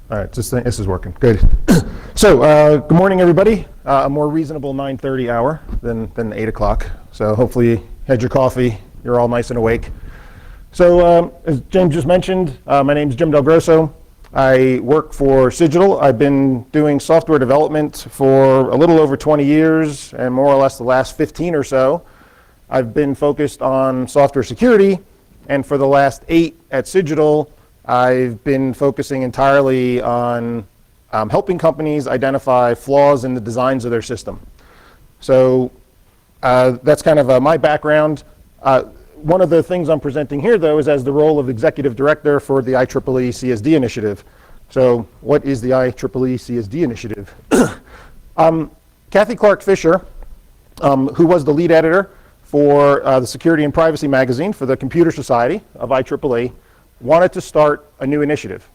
All right, this is working. Good. So, good morning, everybody. A more reasonable 9:30 hour than 8 o'clock. So hopefully you had your coffee, you're all nice and awake. So, as James just mentioned, my name is Jim Del Grosso. I work for Cigital. I've been doing software development for a little over 20 years, and more or less the last 15 or so. I've been focused on software security, and for the last 8 at Cigital, I've been focusing entirely on helping companies identify flaws in the designs of their system. So that's kind of my background. One of the things I'm presenting here, though, is as the role of Executive Director for the IEEE CSD initiative. So what is the IEEE CSD initiative? Kathy Clark Fisher, who was the lead editor for the Security and Privacy magazine for the Computer Society of IEEE, wanted to start a new initiative.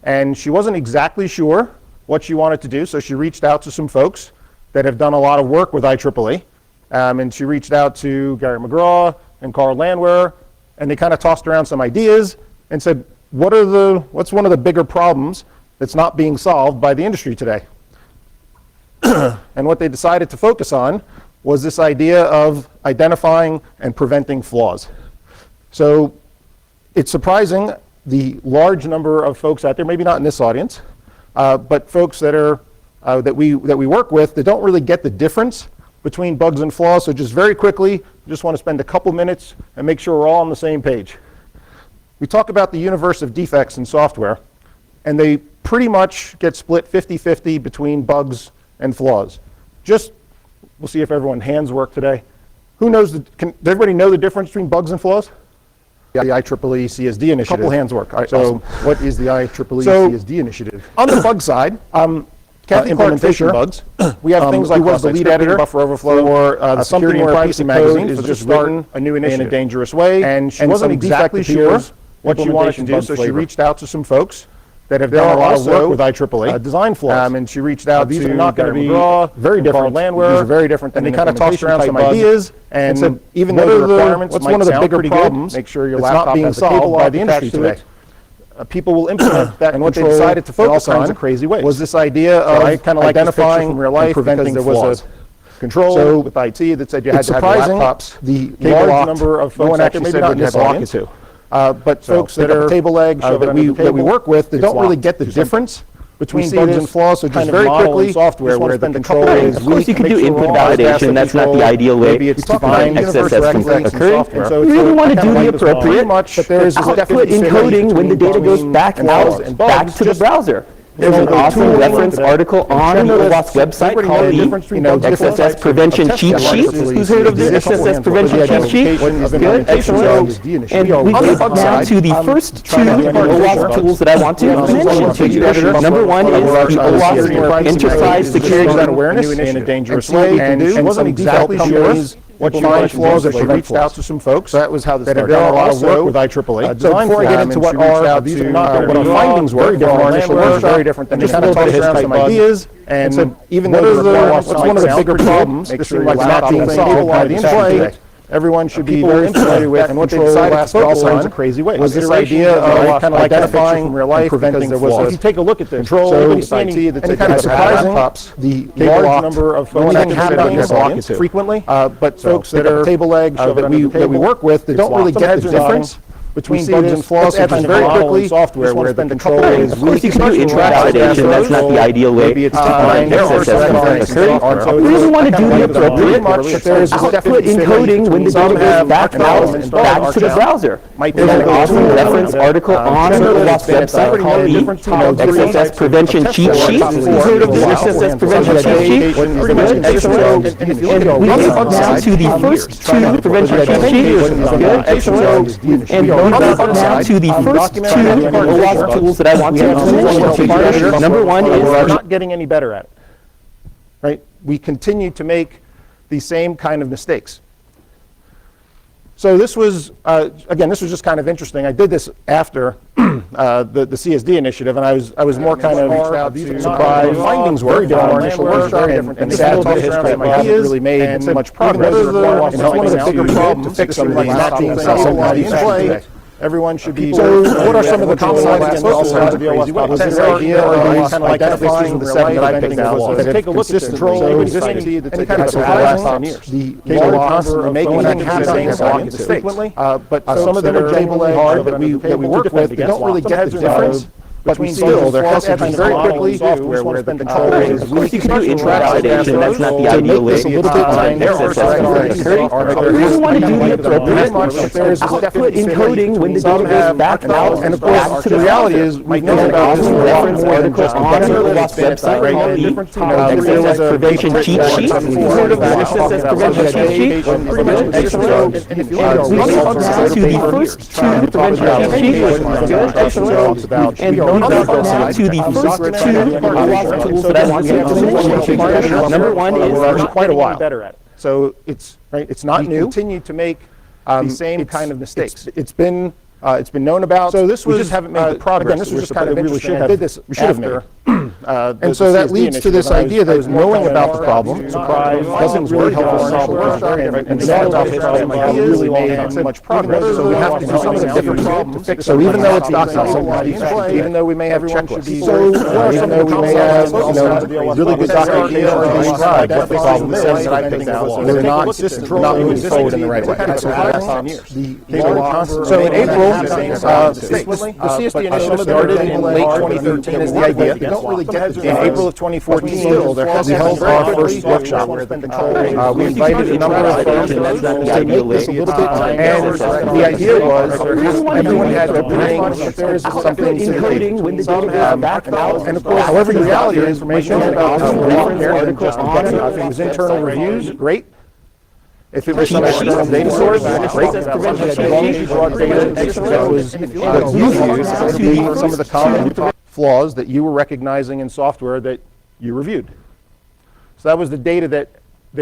And she wasn't exactly sure what she wanted to do, so she reached out to some folks that have done a lot of work with IEEE. And she reached out to Gary McGraw and Carl Landwehr, and they kind of tossed around some ideas and said, what's one of the bigger problems that's not being solved by the industry today? And what they decided to focus on was this idea of identifying and preventing flaws. So it's surprising the large number of folks out there, maybe not in this audience, but folks that are that we work with that don't really get the difference between bugs and flaws. So just very quickly, just want to spend a couple minutes and make sure we're all on the same page. We talk about the universe of defects in software, and they pretty much get split 50-50 between bugs and flaws. We'll see if everyone hands work today. Who knows, does everybody know the difference between bugs and flaws? The IEEE CSD initiative. Couple hands work. So what is the IEEE CSD initiative? On the bug side, Kathy Clark Fisher, bugs. We have things like was the lead editor buffer overflow for the Security and Privacy magazine is just starting a new initiative in a dangerous way, and she wasn't exactly sure what she wanted to do, so she reached out to some folks that have done a lot of work with IEEE, design flaws, and she reached out to Gary McGraw, very different. Landwehr, these are very different, and they kind of tossed around some ideas, and said, even though the requirements might sound pretty good, make sure your laptop has a cable by the industry today. People will implement that, and what they decided to focus on was this idea of kind of identifying from real life, preventing there was a control with IT that said you had to have your laptops, the large number of folks out there, maybe not in this audience, but folks that are table legs that we work with that don't really get the difference between bugs and flaws. So just very quickly, software where the control is of course, you can do input validation. That's not the ideal way to find excess from occurring. We really want to do the appropriate output encoding when the data goes back to the browser. There's an awesome reference article on the OWASP website called the XSS Prevention Cheat Sheet. Who's heard of the XSS Prevention Cheat Sheet? Good, excellent. And we get now to the first two OWASP tools that I want to mention to you. Number one is the OWASP Enterprise Security Awareness in a dangerous way, and she wasn't exactly sure what she wanted flaws, that she reached out to some folks. So that was how this started. That have done a lot of work with IEEE. So before I get into what our findings were, our initial work very different than just kind of tossed around some ideas, and said, even though what's one of the bigger problems that seemed like not being solved by the industry, everyone should be very familiar with, and what they decided to focus on was this idea of kind of identifying real life, preventing flaws. If you take a look at this, control IT that's kind of surprising, the large number of folks that have done this audience frequently, but folks that are table legs that we work with that don't really get the difference between bugs and flaws. So just very quickly, software where the control is of course, you can do input validation. That's not the ideal way to find excess from occurring. We really want to do the appropriate output encoding when the data goes back to the browser. There's an awesome reference article on the OWASP website called the XSS Prevention Cheat Sheet. Who's heard of the XSS Prevention Cheat Sheet? Excellent. And we get now to the first two prevention cheat sheets. Good, excellent. And now to the first two OWASP tools that I want to mention to you. Number one is we're not getting any better at it. Right? We continue to make the same kind of mistakes. So this was, again, this was just kind of interesting. I did this after the CSD initiative, and I was more kind of surprised. Findings were our initial work very different, and sad to history. We haven't really made much progress. It's one of the bigger problems to fix some of these not being solved by the industry. everyone should be. So what are some of the common ones against all kinds of crazy ways? Was this idea of kind of identifying the seven that I picked out that have consistent existing any kind of surprising the large constantly making things frequently, but some of them are genuinely hard that we work with. They don't really get the difference. But still, there has to be very quickly software where the control is. You can do intra-validation, that's not the ideal way. There are some we want to do the appropriate output encoding when the database backs out. And of course, the reality is, we know about this reference articles on the OWASP website, right? There was a prevention cheat sheet. Heard of the prevention cheat sheet? And if you look to the first two prevention cheat sheets, and to the first two tools that I want to. Number one is quite a while. So it's right. It's not new. Continue to make the same kind of mistakes. It's been known about. So this was, we just haven't made the progress. Again, this was just kind of really should have made. And so that leads to this idea that knowing about the problem doesn't really help us solve the problem. And knowing about the problem really made much progress. So we have to do something different to fix it. So even though it's documented, even though we may have checklists, even though we may have really good documentation to describe what the problem is, we're not moving forward in the right way. So in April, the CSD initiative started in late 2013 as the idea. In April of 2014, we held our first workshop. We invited a number of firms to make this a little bit, and the idea was everyone had to bring something to the table. And of course, however you reality the information about articles, if it was internal reviews, great. If it was some external data source, great. As long as you brought data that was what you used to be some of the common flaws that you were recognizing in software that you reviewed. So that was the data that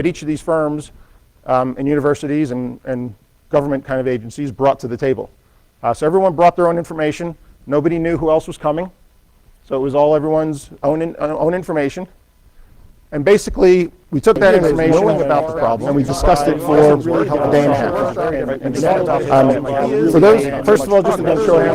each of these firms and universities and government kind of agencies brought to the table. So everyone brought their own information. Nobody knew who else was coming. So it was all everyone's own information. And basically, we took that information about the problem and we discussed it for a day and a half. For those, first of all, just to show you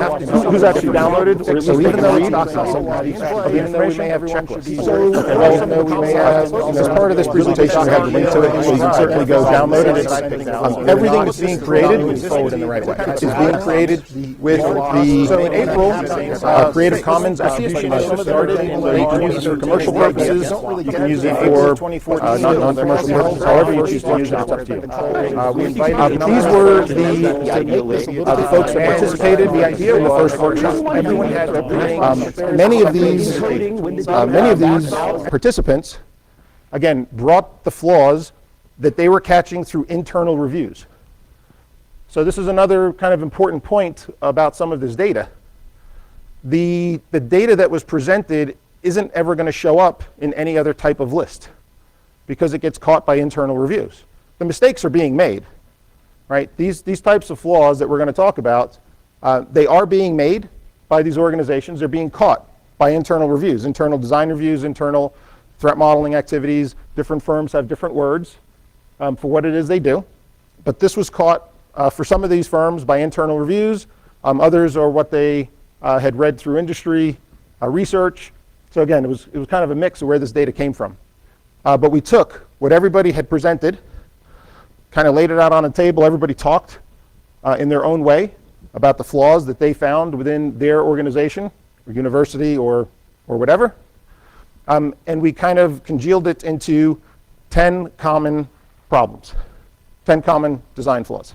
who's actually downloaded, so even though it's documented, even though we may have checklists, even though we may have, as part of this presentation, we have a link to it, so you can certainly go download it. Everything that's being created is in the right way. It's being created with the, so in April, Creative Commons attribution started, so you can use this for commercial purposes, you can use it for non-commercial purposes, however you choose to use it, it's up to you. These were the folks that participated. The idea in the first workshop, everyone had many of these participants, again, brought the flaws that they were catching through internal reviews. So this is another kind of important point about some of this data. The data that was presented isn't ever going to show up in any other type of list because it gets caught by internal reviews. The mistakes are being made, right? These types of flaws that we're going to talk about, they are being made by these organizations. They're being caught by internal reviews, internal design reviews, internal threat modeling activities. Different firms have different words for what it is they do. But this was caught for some of these firms by internal reviews. Others are what they had read through industry research. So again, it was kind of a mix of where this data came from. But we took what everybody had presented, kind of laid it out on a table. Everybody talked in their own way about the flaws that they found within their organization or university or whatever. And we kind of congealed it into 10 common problems, 10 common design flaws.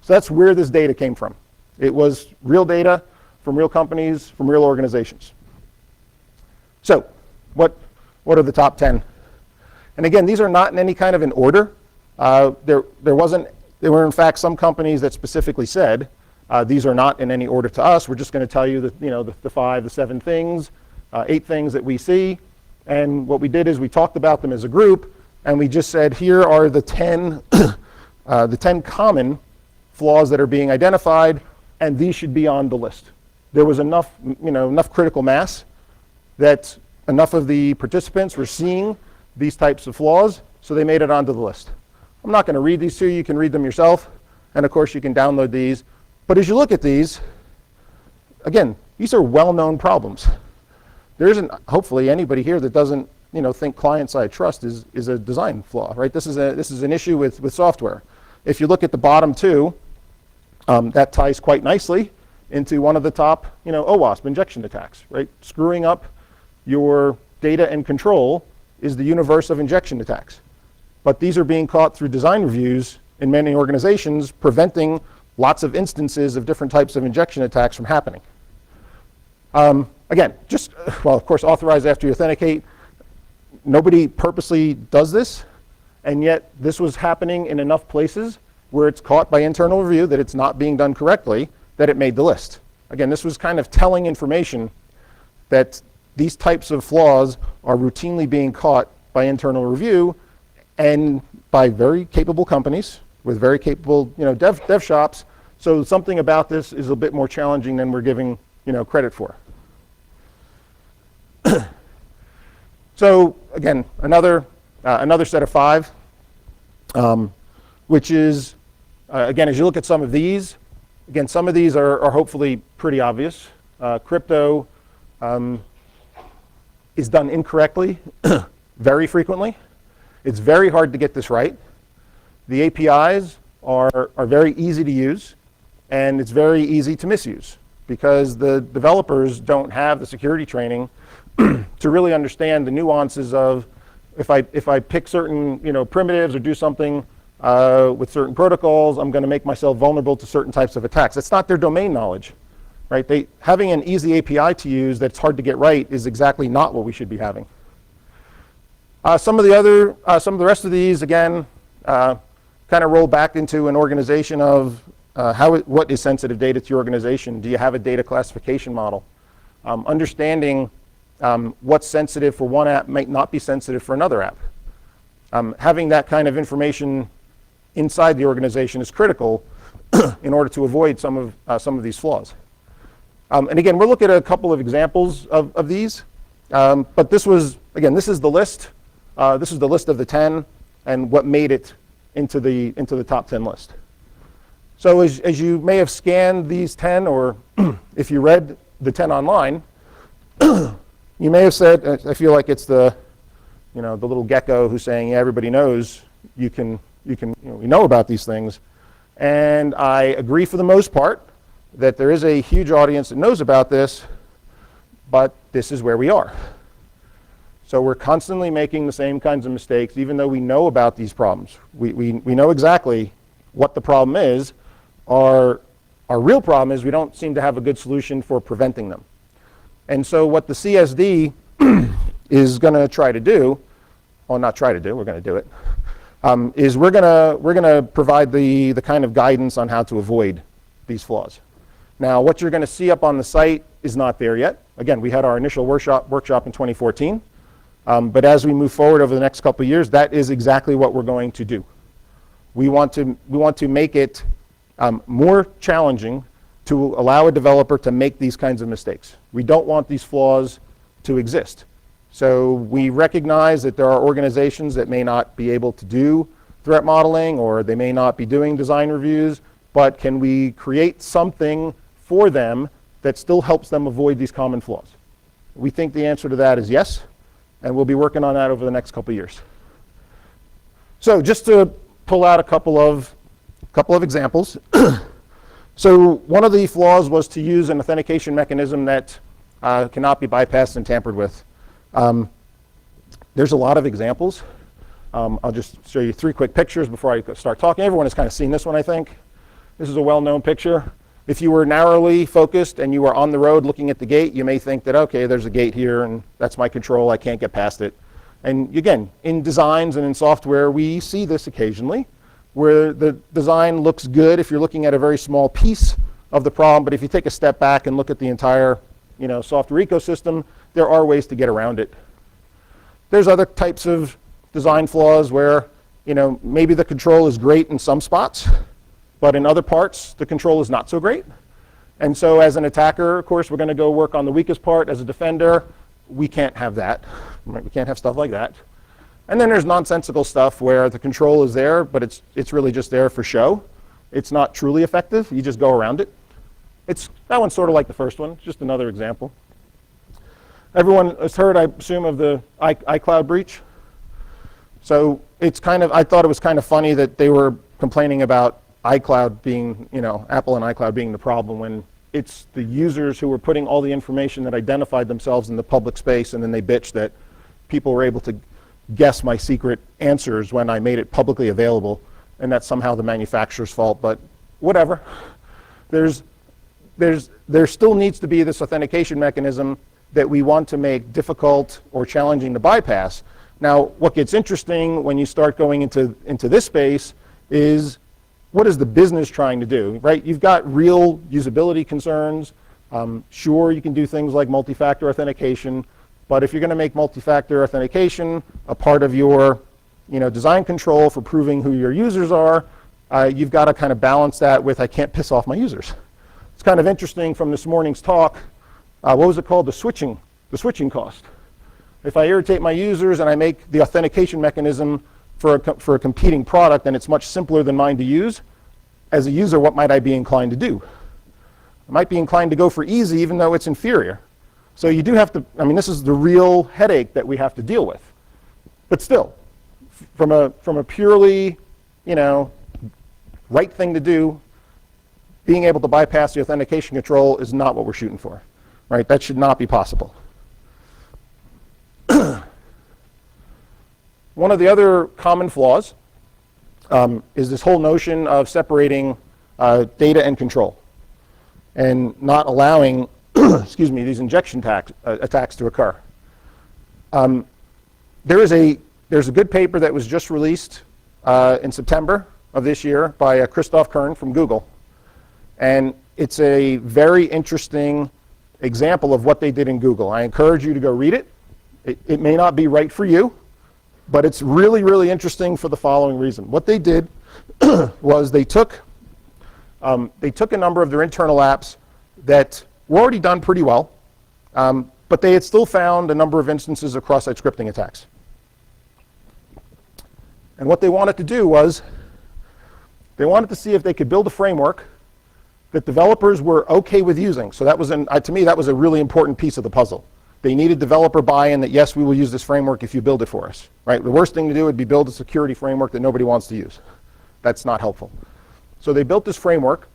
So that's where this data came from. It was real data from real companies, from real organizations. So what are the top 10? And again, these are not in any kind of an order. There were in fact some companies that specifically said, these are not in any order to us. We're just going to tell you the 5, the 7 things, 8 things that we see. And what we did is we talked about them as a group, and we just said, here are the 10, the 10 common flaws that are being identified, and these should be on the list. There was enough critical mass that enough of the participants were seeing these types of flaws, so they made it onto the list. I'm not going to read these to you. You can read them yourself, and of course you can download these. But as you look at these, again, these are well-known problems. There isn't, hopefully, anybody here that doesn't think client-side trust is a design flaw, right? This is an issue with software. If you look at the bottom two, that ties quite nicely into one of the top, OWASP injection attacks, right? Screwing up your data and control is the universe of injection attacks. But these are being caught through design reviews in many organizations, preventing lots of instances of different types of injection attacks from happening. Again, of course, authorize after you authenticate. Nobody purposely does this, and yet this was happening in enough places where it's caught by internal review that it's not being done correctly, that it made the list. Again, this was kind of telling information that these types of flaws are routinely being caught by internal review and by very capable companies with very capable dev shops. So something about this is a bit more challenging than we're giving credit for. So again, another set of 5, which is, again, as you look at some of these, again, some of these are hopefully pretty obvious. Crypto is done incorrectly very frequently. It's very hard to get this right. The APIs are very easy to use, and it's very easy to misuse because the developers don't have the security training to really understand the nuances of if I pick certain primitives or do something with certain protocols, I'm going to make myself vulnerable to certain types of attacks. That's not their domain knowledge, right? Having an easy API to use that's hard to get right is exactly not what we should be having. Some of the rest of these, again, kind of roll back into an organization of what is sensitive data to your organization. Do you have a data classification model? Understanding what's sensitive for one app might not be sensitive for another app. Having that kind of information inside the organization is critical in order to avoid some of these flaws. And again, we'll look at a couple of examples of these. But this is the list. This is the list of the 10 and what made it into the top 10 list. So as you may have scanned these 10, or if you read the 10 online, you may have said, I feel like it's the little gecko who's saying, yeah, everybody knows we know about these things. And I agree for the most part that there is a huge audience that knows about this, but this is where we are. So we're constantly making the same kinds of mistakes, even though we know about these problems. We know exactly what the problem is. Our real problem is we don't seem to have a good solution for preventing them. And so what the CSD is going to try to do, well, not try to do, we're going to do it, is we're going to provide the kind of guidance on how to avoid these flaws. Now, what you're going to see up on the site is not there yet. Again, we had our initial workshop in 2014. But as we move forward over the next couple of years, that is exactly what we're going to do. We want to make it more challenging to allow a developer to make these kinds of mistakes. We don't want these flaws to exist. So we recognize that there are organizations that may not be able to do threat modeling, or they may not be doing design reviews, but can we create something for them that still helps them avoid these common flaws? We think the answer to that is yes, and we'll be working on that over the next couple of years. So just to pull out a couple of examples. So one of the flaws was to use an authentication mechanism that cannot be bypassed and tampered with. There's a lot of examples. I'll just show you 3 quick pictures before I start talking. Everyone has kind of seen this one, I think. This is a well-known picture. If you were narrowly focused and you were on the road looking at the gate, you may think that, okay, there's a gate here and that's my control, I can't get past it. And again, in designs and in software, we see this occasionally, where the design looks good if you're looking at a very small piece of the problem, but if you take a step back and look at the entire software ecosystem, there are ways to get around it. There's other types of design flaws where maybe the control is great in some spots, but in other parts, the control is not so great. And so as an attacker, of course, we're going to go work on the weakest part. As a defender, we can't have that. Right? We can't have stuff like that. And then there's nonsensical stuff where the control is there, but it's really just there for show. It's not truly effective. You just go around it. that one's sort of like the first one, just another example. Everyone has heard, I assume, of the iCloud breach. So it's kind of, I thought it was kind of funny that they were complaining about iCloud being, Apple and iCloud being the problem when it's the users who were putting all the information that identified themselves in the public space, and then they bitched that people were able to guess my secret answers when I made it publicly available, and that's somehow the manufacturer's fault, but whatever. There still needs to be this authentication mechanism that we want to make difficult or challenging to bypass. Now, what gets interesting when you start going into this space is, what is the business trying to do, right? You've got real usability concerns. Sure, you can do things like multi-factor authentication, but if you're going to make multi-factor authentication a part of your design control for proving who your users are, you've got to kind of balance that with, I can't piss off my users. It's kind of interesting from this morning's talk. What was it called? The switching cost. If I irritate my users and I make the authentication mechanism for a competing product and it's much simpler than mine to use, as a user, what might I be inclined to do? I might be inclined to go for easy even though it's inferior. So you do have to, this is the real headache that we have to deal with. But still, from a purely, right thing to do, being able to bypass the authentication control is not what we're shooting for, right? That should not be possible. One of the other common flaws is this whole notion of separating data and control and not allowing these injection attacks to occur. There's a good paper that was just released in September of this year by Christoph Kern from Google. And it's a very interesting example of what they did in Google. I encourage you to go read it. It may not be right for you, but it's really, really interesting for the following reason. What they did was they took a number of their internal apps that were already done pretty well, but they had still found a number of instances of cross-site scripting attacks. And what they wanted to do was they wanted to see if they could build a framework that developers were okay with using. So that was, to me, that was a really important piece of the puzzle. They needed developer buy-in that, yes, we will use this framework if you build it for us, right? The worst thing to do would be build a security framework that nobody wants to use. That's not helpful. So they built this framework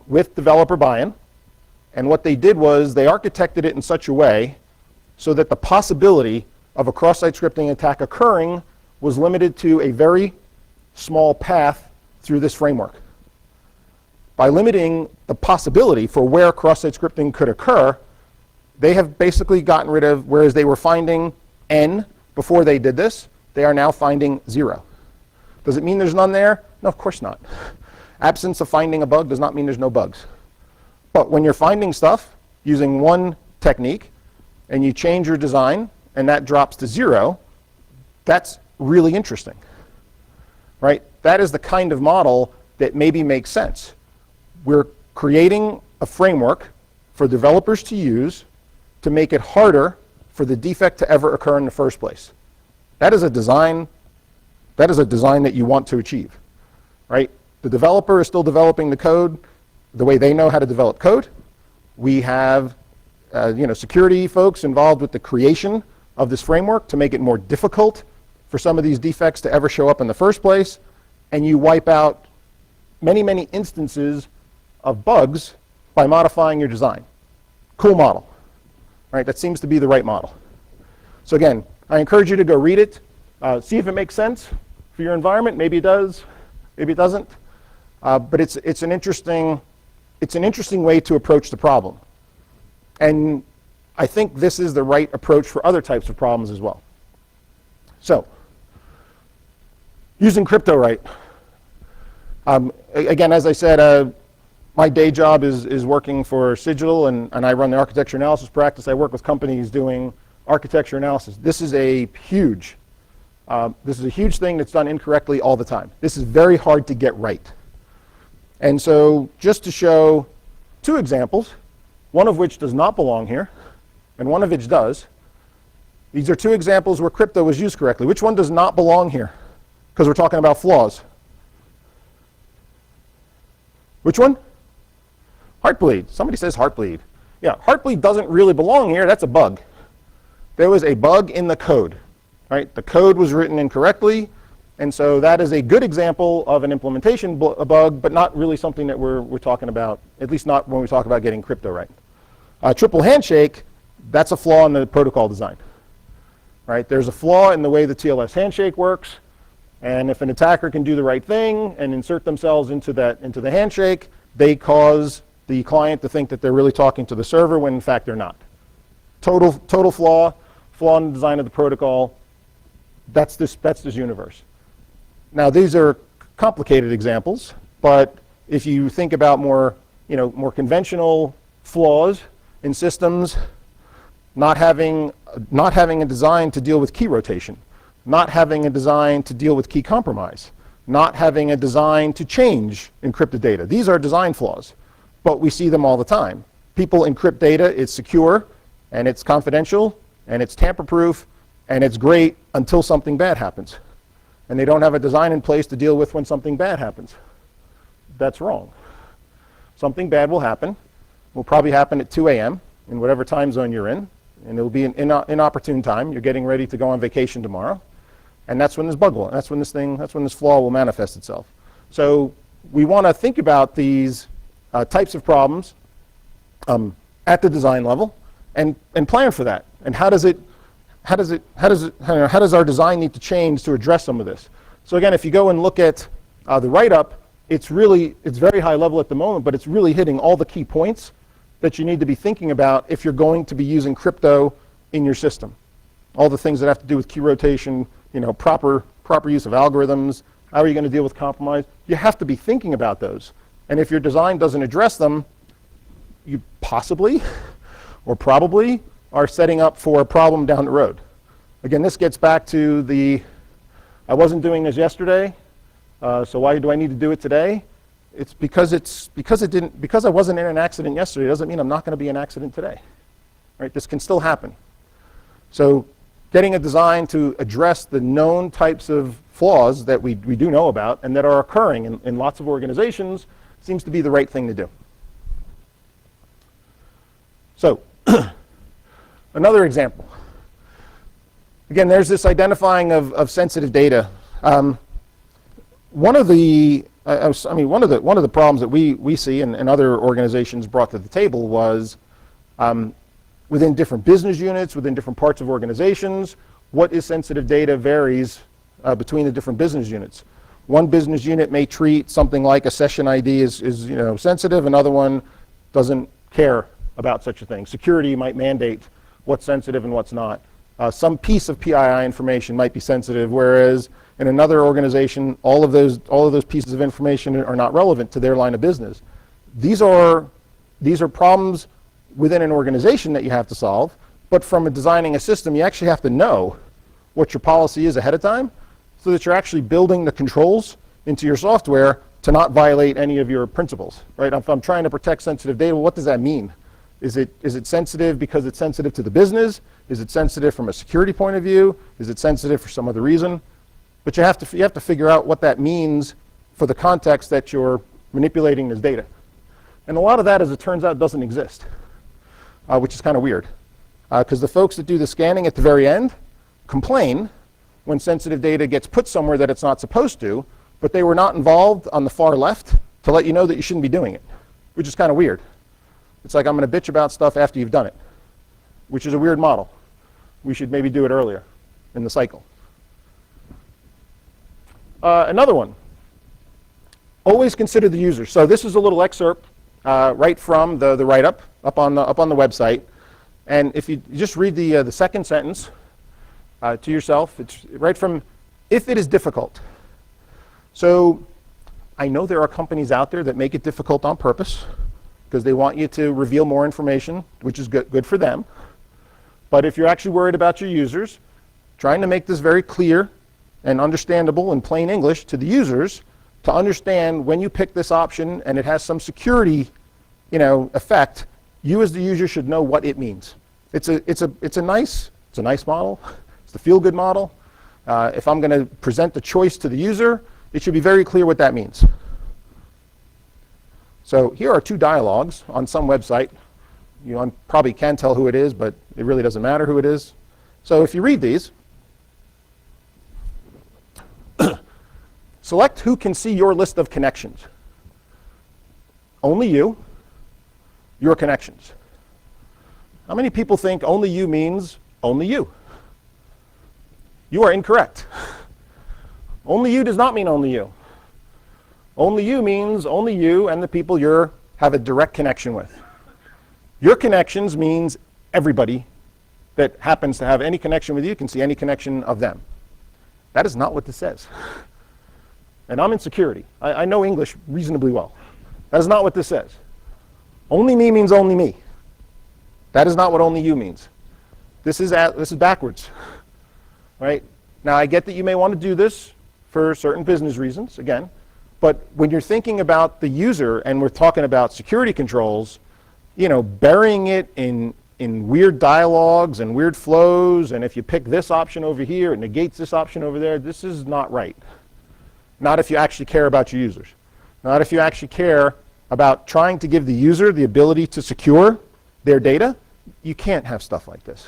with developer buy-in, and what they did was they architected it in such a way so that the possibility of a cross-site scripting attack occurring was limited to a very small path through this framework. By limiting the possibility for where cross-site scripting could occur, they have basically gotten rid of, whereas they were finding n before they did this, they are now finding 0. Does it mean there's none there? No, of course not. Absence of finding a bug does not mean there's no bugs. But when you're finding stuff using one technique and you change your design and that drops to 0, that's really interesting, right? That is the kind of model that maybe makes sense. We're creating a framework for developers to use to make it harder for the defect to ever occur in the first place. That is a design that you want to achieve, right? The developer is still developing the code the way they know how to develop code. We have security folks involved with the creation of this framework to make it more difficult for some of these defects to ever show up in the first place, and you wipe out many, many instances of bugs by modifying your design. Cool model, right? That seems to be the right model. So again, I encourage you to go read it, see if it makes sense for your environment. Maybe it does, maybe it doesn't. But it's an interesting way to approach the problem. And I think this is the right approach for other types of problems as well. So, using crypto right. Again, as I said, my day job is working for Cigital, and I run the architecture analysis practice. I work with companies doing architecture analysis. This is a huge thing that's done incorrectly all the time. This is very hard to get right. And so just to show two examples, one of which does not belong here, and one of which does. These are two examples where crypto was used correctly. Which one does not belong here? Because we're talking about flaws. Which one? Heartbleed. Somebody says heartbleed. Yeah, heartbleed doesn't really belong here. That's a bug. There was a bug in the code, right? The code was written incorrectly, and so that is a good example of an implementation bug, but not really something that we're talking about, at least not when we talk about getting crypto right. Triple handshake, that's a flaw in the protocol design, right? There's a flaw in the way the TLS handshake works, and if an attacker can do the right thing and insert themselves into the handshake, they cause the client to think that they're really talking to the server when in fact they're not. Total flaw in the design of the protocol. That's this universe. Now these are complicated examples, but if you think about more conventional flaws in systems, not having a design to deal with key rotation, not having a design to deal with key compromise, not having a design to change encrypted data. These are design flaws, but we see them all the time. People encrypt data, it's secure, and it's confidential, and it's tamper-proof, and it's great until something bad happens. And they don't have a design in place to deal with when something bad happens. That's wrong. Something bad will happen. Will probably happen at 2 a.m. in whatever time zone you're in, and it'll be an inopportune time. You're getting ready to go on vacation tomorrow, and that's when this bug will, that's when this flaw will manifest itself. So we want to think about these types of problems at the design level, and plan for that. And how does our design need to change to address some of this? So again, if you go and look at the write-up, it's very high level at the moment, but it's really hitting all the key points that you need to be thinking about if you're going to be using crypto in your system. All the things that have to do with key rotation, proper use of algorithms, how are you going to deal with compromise? You have to be thinking about those. And if your design doesn't address them, you possibly or probably are setting up for a problem down the road. Again, this gets back to I wasn't doing this yesterday, so why do I need to do it today? It's because I wasn't in an accident yesterday doesn't mean I'm not going to be in an accident today. Right? This can still happen. So getting a design to address the known types of flaws that we do know about and that are occurring in lots of organizations seems to be the right thing to do. So another example. Again, there's this identifying of sensitive data. One of the problems that we see and other organizations brought to the table was within different business units, within different parts of organizations, what is sensitive data varies between the different business units. One business unit may treat something like a session ID as sensitive, another one doesn't care about such a thing. Security might mandate what's sensitive and what's not. Some piece of PII information might be sensitive, whereas in another organization, all of those pieces of information are not relevant to their line of business. These are problems within an organization that you have to solve, but from designing a system, you actually have to know what your policy is ahead of time so that you're actually building the controls into your software to not violate any of your principles, right? If I'm trying to protect sensitive data, what does that mean? Is it sensitive because it's sensitive to the business? Is it sensitive from a security point of view? Is it sensitive for some other reason? But you have to figure out what that means for the context that you're manipulating this data. And a lot of that, as it turns out, doesn't exist, which is kind of weird. Because the folks that do the scanning at the very end complain when sensitive data gets put somewhere that it's not supposed to, but they were not involved on the far left to let you know that you shouldn't be doing it, which is kind of weird. It's like I'm going to bitch about stuff after you've done it, which is a weird model. We should maybe do it earlier in the cycle. Another one, always consider the user. So this is a little excerpt right from the write-up up on the website. And if you just read the second sentence to yourself, it's right from, if it is difficult. So I know there are companies out there that make it difficult on purpose because they want you to reveal more information, which is good for them. But if you're actually worried about your users, trying to make this very clear and understandable in plain English to the users to understand when you pick this option and it has some security, effect, you as the user should know what it means. It's a nice model. It's the feel-good model. If I'm going to present the choice to the user, it should be very clear what that means. So here are two dialogues on some website. You probably can tell who it is, but it really doesn't matter who it is. So if you read these, select who can see your list of connections. Only you, your connections. How many people think only you means only you? You are incorrect. Only you does not mean only you. Only you means only you and the people you have a direct connection with. Your connections means everybody that happens to have any connection with you can see any connection of them. That is not what this says. And I'm in security. I know English reasonably well. That is not what this says. Only me means only me. That is not what only you means. This is backwards. Right? Now, I get that you may want to do this for certain business reasons, again. But when you're thinking about the user and we're talking about security controls, you know, burying it in weird dialogues and weird flows, and if you pick this option over here, it negates this option over there, this is not right. Not if you actually care about your users. Not if you actually care about trying to give the user the ability to secure their data. You can't have stuff like this.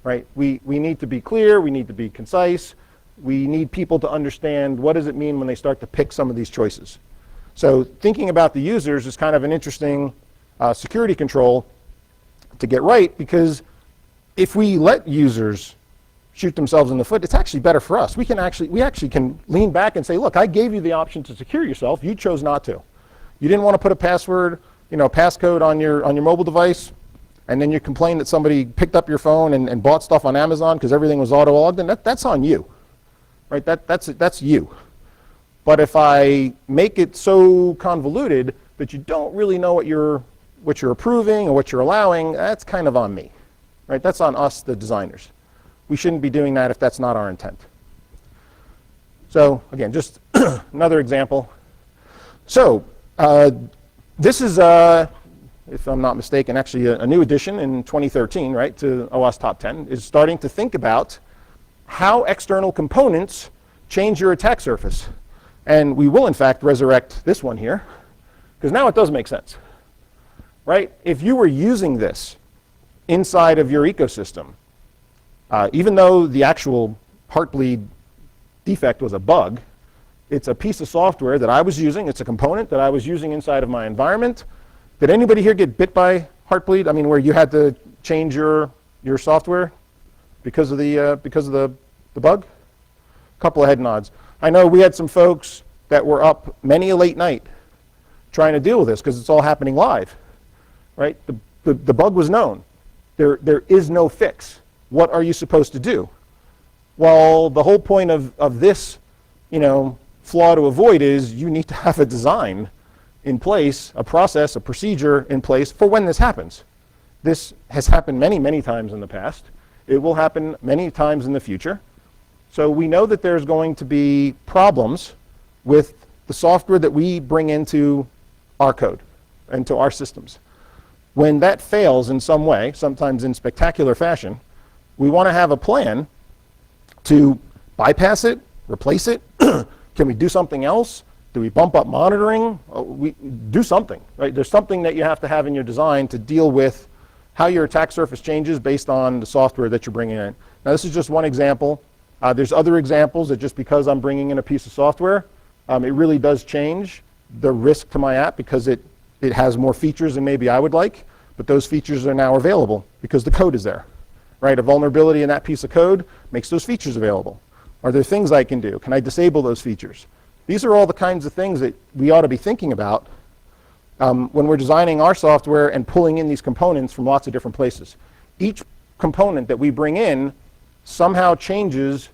Right? We need to be clear, we need to be concise, we need people to understand what does it mean when they start to pick some of these choices. So thinking about the users is kind of an interesting security control to get right, because if we let users shoot themselves in the foot, it's actually better for us. We actually can lean back and say, look, I gave you the option to secure yourself, you chose not to. You didn't want to put a password, passcode on your mobile device, and then you complain that somebody picked up your phone and bought stuff on Amazon because everything was auto-logged, then that's on you. Right? That's you. But if I make it so convoluted that you don't really know what you're approving or what you're allowing, that's kind of on me. Right? That's on us, the designers. We shouldn't be doing that if that's not our intent. So again, just another example. So this is, if I'm not mistaken, actually a new addition in 2013, right, to OWASP Top 10, is starting to think about how external components change your attack surface. And we will, in fact, resurrect this one here, because now it does make sense. Right? If you were using this inside of your ecosystem, even though the actual Heartbleed defect was a bug, it's a piece of software that I was using, it's a component that I was using inside of my environment. Did anybody here get bit by Heartbleed? I mean, where you had to change your software because of the bug? A couple of head nods. I know we had some folks that were up many a late night trying to deal with this because it's all happening live. Right? The bug was known. There is no fix. What are you supposed to do? Well, the whole point of this, flaw to avoid is you need to have a design in place, a process, a procedure in place for when this happens. This has happened many, many times in the past. It will happen many times in the future. So we know that there's going to be problems with the software that we bring into our code, into our systems. When that fails in some way, sometimes in spectacular fashion, we want to have a plan to bypass it, replace it. Can we do something else? Do we bump up monitoring? We do something, right? There's something that you have to have in your design to deal with how your attack surface changes based on the software that you're bringing in. Now, this is just one example. There's other examples that just because I'm bringing in a piece of software, it really does change the risk to my app because it has more features than maybe I would like, but those features are now available because the code is there. Right? A vulnerability in that piece of code makes those features available. Are there things I can do? Can I disable those features? These are all the kinds of things that we ought to be thinking about when we're designing our software and pulling in these components from lots of different places. Each component that we bring in somehow changes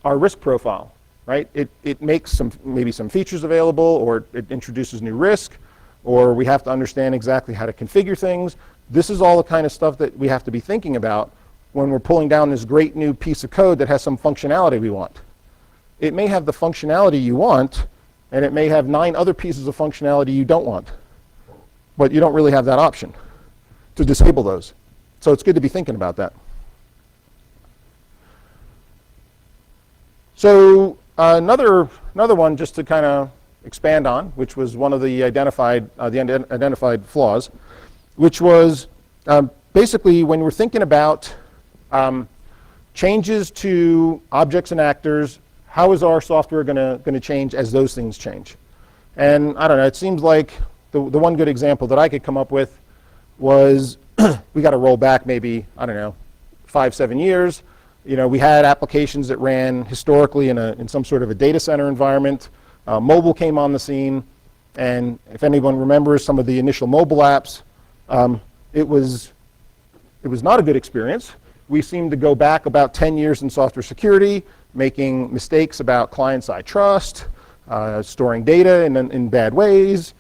our risk profile. Right? It makes maybe some features available, or it introduces new risk, or we have to understand exactly how to configure things. This is all the kind of stuff that we have to be thinking about when we're pulling down this great new piece of code that has some functionality we want. It may have the functionality you want, and it may have 9 other pieces of functionality you don't want. But you don't really have that option to disable those. So it's good to be thinking about that. So another one, just to kind of expand on, which was one of the identified flaws, which was basically when we're thinking about changes to objects and actors, how is our software going to change as those things change? And I don't know, it seems like the one good example that I could come up with was we got to roll back maybe, I don't know, 5-7 years. You know, we had applications that ran historically in some sort of a data center environment. Mobile came on the scene, and if anyone remembers some of the initial mobile apps, it was not a good experience. We seemed to go back about 10 years in software security, making mistakes about client-side trust, storing data in bad ways.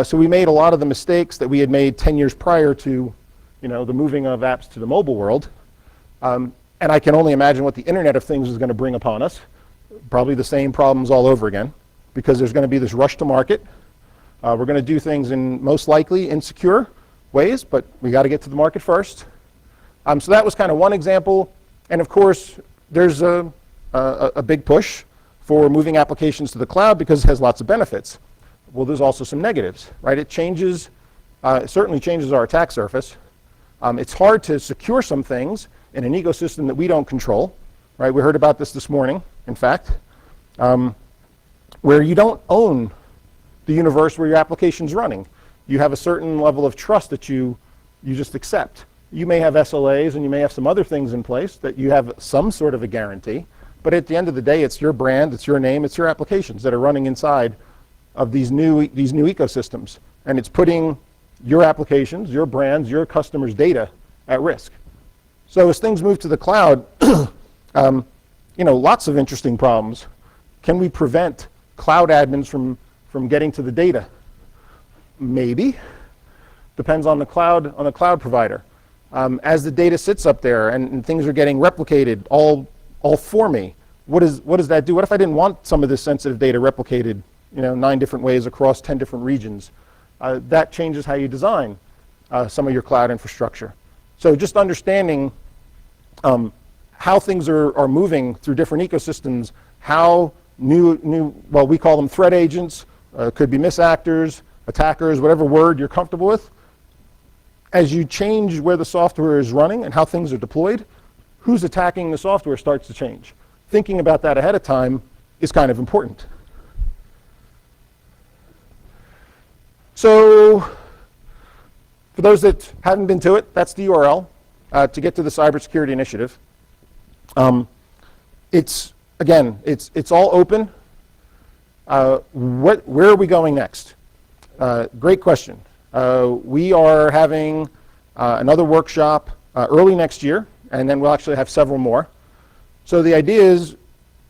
So we made a lot of the mistakes that we had made 10 years prior to, you know, the moving of apps to the mobile world. And I can only imagine what the Internet of Things is going to bring upon us. Probably the same problems all over again, because there's going to be this rush to market. We're going to do things in most likely insecure ways, but we got to get to the market first. So that was kind of one example. And of course, there's a big push for moving applications to the cloud because it has lots of benefits. Well, there's also some negatives, right? It changes, it certainly changes our attack surface. It's hard to secure some things in an ecosystem that we don't control, right? We heard about this morning, in fact, where you don't own the universe where your application's running. You have a certain level of trust that you just accept. You may have SLAs and you may have some other things in place that you have some sort of a guarantee, but at the end of the day, it's your brand, it's your name, it's your applications that are running inside of these new ecosystems. And it's putting your applications, your brands, your customers' data at risk. So as things move to the cloud, you know, lots of interesting problems. Can we prevent cloud admins from getting to the data? Maybe. Depends on the cloud provider. As the data sits up there and things are getting replicated all for me, what does that do? What if I didn't want some of this sensitive data replicated, you know, 9 different ways across 10 different regions? That changes how you design some of your cloud infrastructure. So just understanding how things are moving through different ecosystems, how well, we call them threat agents, could be misactors, attackers, whatever word you're comfortable with. As you change where the software is running and how things are deployed, who's attacking the software starts to change. Thinking about that ahead of time is kind of important. So for those that haven't been to it, that's the URL to get to the cybersecurity initiative. It's all open. Where are we going next? Great question. We are having another workshop early next year, and then we'll actually have several more. So the idea is,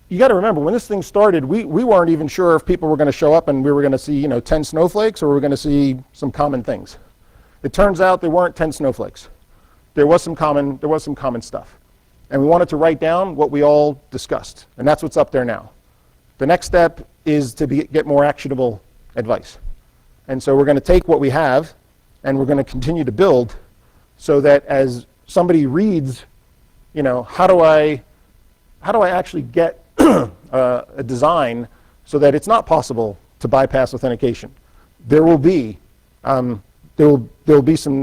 you got to remember, when this thing started, we weren't even sure if people were going to show up and we were going to see, you know, 10 snowflakes, or we were going to see some common things. It turns out there weren't 10 snowflakes. There was some common stuff. And we wanted to write down what we all discussed, and that's what's up there now. The next step is to get more actionable advice. And so we're going to take what we have and we're going to continue to build so that as somebody reads, you know, how do I actually get a design so that it's not possible to bypass authentication? There will be some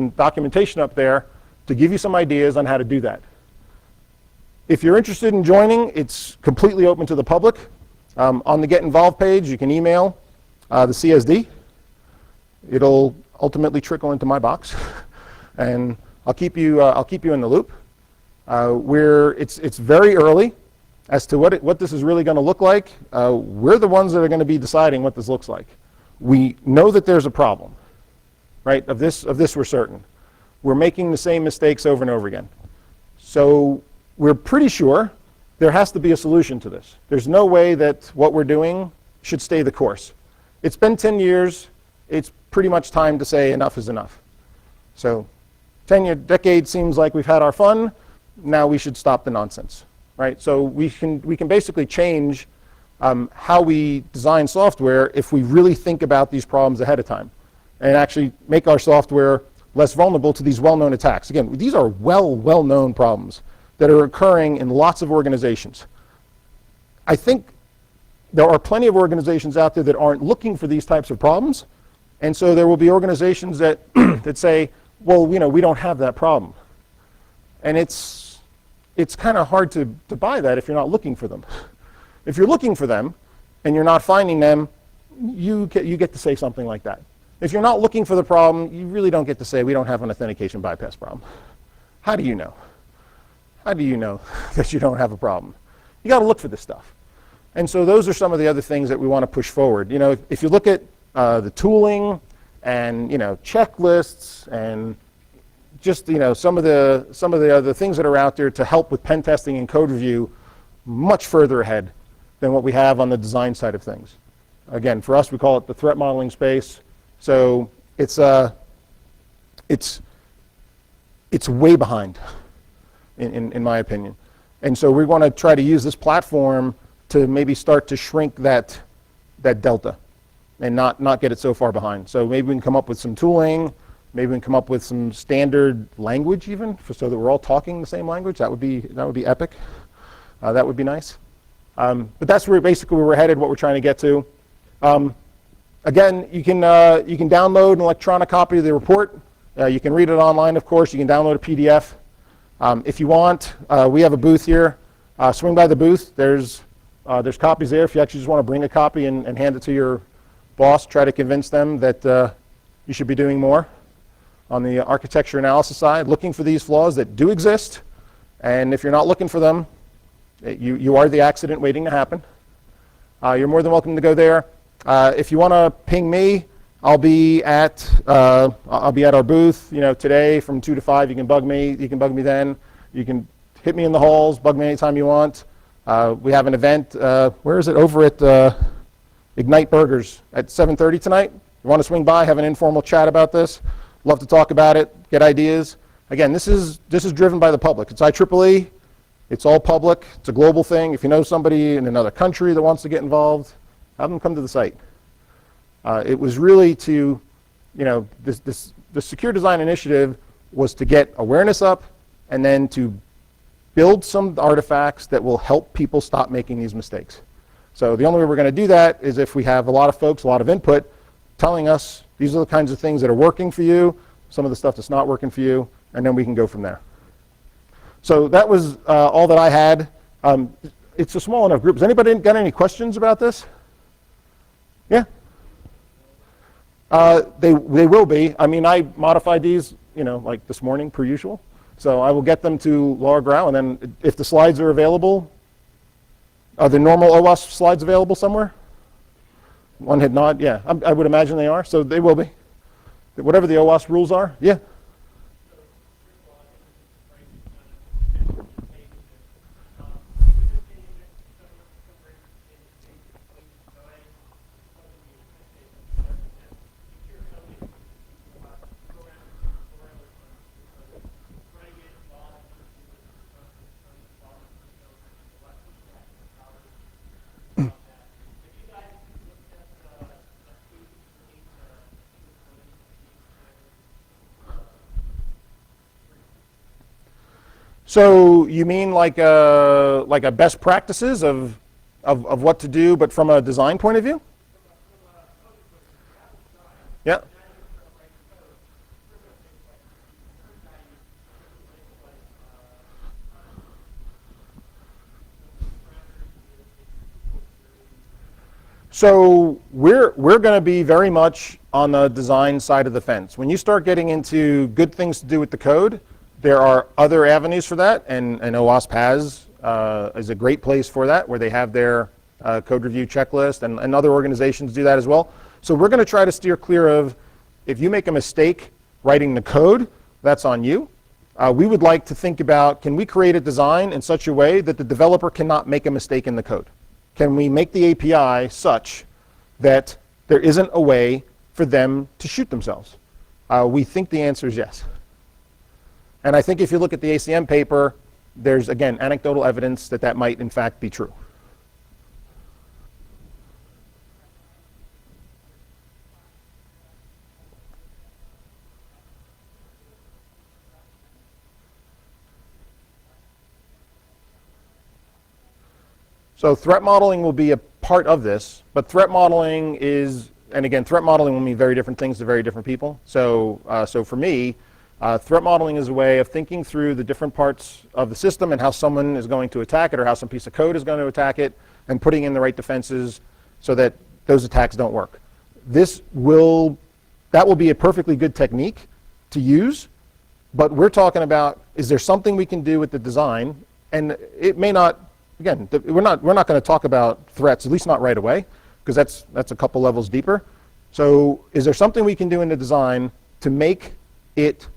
documentation up there to give you some ideas on how to do that. If you're interested in joining, it's completely open to the public. On the Get Involved page, you can email the CSD. It'll ultimately trickle into my box, and I'll keep you in the loop. It's very early as to what this is really going to look like. We're the ones that are going to be deciding what this looks like. We know that there's a problem, right? Of this we're certain. We're making the same mistakes over and over again. So we're pretty sure there has to be a solution to this. There's no way that what we're doing should stay the course. It's been 10 years. It's pretty much time to say enough is enough. So 10-year decade seems like we've had our fun. Now we should stop the nonsense, right? So we can basically change how we design software if we really think about these problems ahead of time and actually make our software less vulnerable to these well-known attacks. Again, these are well-known problems that are occurring in lots of organizations. I think there are plenty of organizations out there that aren't looking for these types of problems. And so there will be organizations that, that say, well, we don't have that problem. And it's kind of hard to buy that if you're not looking for them. If you're looking for them and you're not finding them, you get to say something like that. If you're not looking for the problem, you really don't get to say we don't have an authentication bypass problem. How do you know? How do you know that you don't have a problem? You got to look for this stuff. And so those are some of the other things that we want to push forward. If you look at the tooling and checklists and just some of the other things that are out there to help with pen testing and code review, much further ahead than what we have on the design side of things. Again, for us, we call it the threat modeling space. So it's way behind, in my opinion. And so we want to try to use this platform to maybe start to shrink that delta and not get it so far behind. So maybe we can come up with some tooling, maybe we can come up with some standard language even, so that we're all talking the same language. That would be epic. That would be nice. But that's where we're headed, what we're trying to get to. Again, you can download an electronic copy of the report. You can read it online, of course. You can download a PDF. If you want, we have a booth here. Swing by the booth. There's copies there. If you actually just want to bring a copy and hand it to your boss, try to convince them that you should be doing more on the architecture analysis side, looking for these flaws that do exist. And if you're not looking for them, you are the accident waiting to happen. You're more than welcome to go there. If you want to ping me, I'll be at our booth. Today from 2 to 5. You can bug me. You can bug me then. You can hit me in the halls. Bug me anytime you want. We have an event. Where is it? Over at Ignite Burgers at 7:30 tonight. You want to swing by, have an informal chat about this? Love to talk about it. Get ideas. Again, this is driven by the public. It's IEEE. It's all public. It's a global thing. If you know somebody in another country that wants to get involved, have them come to the site. It was really to, the Secure Design Initiative was to get awareness up and then to build some artifacts that will help people stop making these mistakes. So the only way we're going to do that is if we have a lot of folks, a lot of input, telling us these are the kinds of things that are working for you, some of the stuff that's not working for you, and then we can go from there. So that was all that I had. It's a small enough group. Has anybody got any questions about this? Yeah? They will be. I mean, I modified these, like this morning per usual. So I will get them to Laura Grau, and then if the slides are available, are the normal OWASP slides available somewhere? One had not, yeah. I would imagine they are, so they will be. Whatever the OWASP rules are, yeah. So you mean like a best practices of what to do, but from a design point of view? Yeah. So we're going to be very much on the design side of the fence. When you start getting into good things to do with the code, there are other avenues for that, and OWASP is a great place for that, where they have their code review checklist, and other organizations do that as well. So we're going to try to steer clear of, if you make a mistake writing the code, that's on you. We would like to think about, can we create a design in such a way that the developer cannot make a mistake in the code? Can we make the API such that there isn't a way for them to shoot themselves? We think the answer is yes. And I think if you look at the ACM paper, there's, again, anecdotal evidence that that might, in fact, be true. So threat modeling will be a part of this, but threat modeling is, and again, threat modeling will mean very different things to very different people. So, so for me, threat modeling is a way of thinking through the different parts of the system and how someone is going to attack it or how some piece of code is going to attack it and putting in the right defenses so that those attacks don't work. That will be a perfectly good technique to use, but we're talking about, is there something we can do with the design? And it may not, again, we're not going to talk about threats, at least not right away, because that's a couple levels deeper. So is there something we can do in the design to make it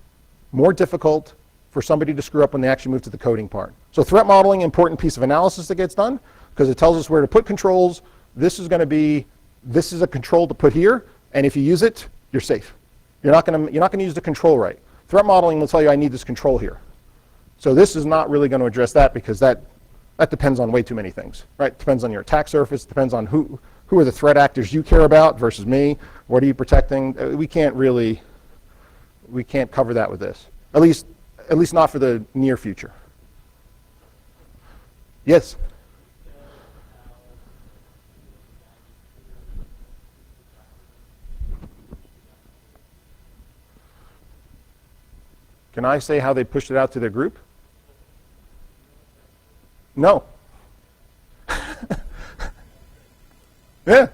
more difficult for somebody to screw up when they actually move to the coding part? So threat modeling, important piece of analysis that gets done, because it tells us where to put controls. This is a control to put here, and if you use it, you're safe. You're not going to use the control right. Threat modeling will tell you I need this control here. So this is not really going to address that, because that depends on way too many things, right? It depends on your attack surface, depends on who are the threat actors you care about versus me. What are you protecting? We can't cover that with this. At least not for the near future. Yes? Can I say how they pushed it out to their group? No. Yeah.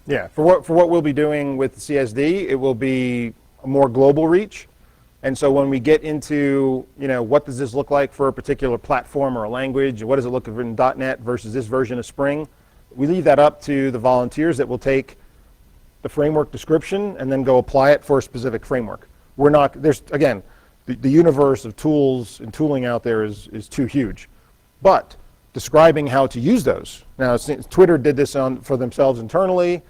Yeah, for what we'll be doing with the CSD, it will be a more global reach. And so when we get into, what does this look like for a particular platform or a language, what does it look like in .NET versus this version of Spring, we leave that up to the volunteers that will take the framework description and then go apply it for a specific framework. Again, the universe of tools and tooling out there is too huge. But describing how to use those. Now, Twitter did this for themselves internally.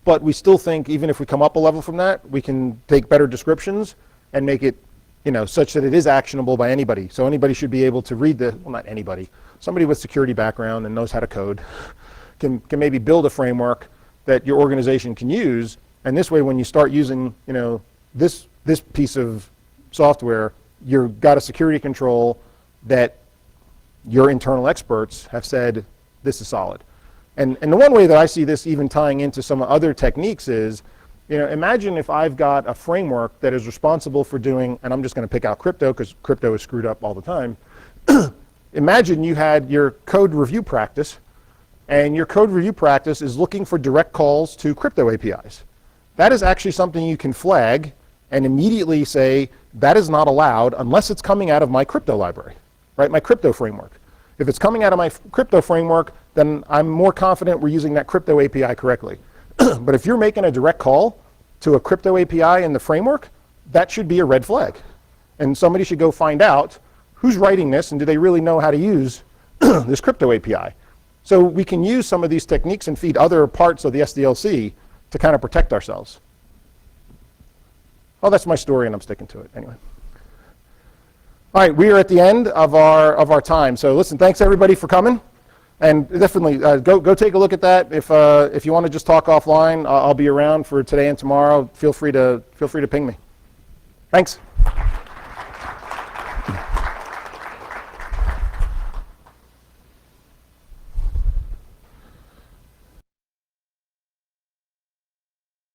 But we still think, even if we come up a level from that, we can take better descriptions and make it, such that it is actionable by anybody. So anybody should be able to read well, not anybody, somebody with security background and knows how to code can maybe build a framework that your organization can use. And this way, when you start using, this piece of software, you've got a security control that your internal experts have said, this is solid. And the one way that I see this even tying into some other techniques is, imagine if I've got a framework that is responsible for doing, and I'm just going to pick out crypto because crypto is screwed up all the time. Imagine you had your code review practice, and your code review practice is looking for direct calls to crypto APIs. That is actually something you can flag and immediately say, that is not allowed unless it's coming out of my crypto library, right? My crypto framework. If it's coming out of my crypto framework, then I'm more confident we're using that crypto API correctly. But if you're making a direct call to a crypto API in the framework, that should be a red flag. And somebody should go find out who's writing this and do they really know how to use this crypto API. So we can use some of these techniques and feed other parts of the SDLC to kind of protect ourselves. Well, that's my story and I'm sticking to it anyway. All right, we are at the end of our time. So listen, thanks everybody for coming. And definitely go take a look at that. If you want to just talk offline, I'll be around for today and tomorrow. Feel free to ping me. Thanks.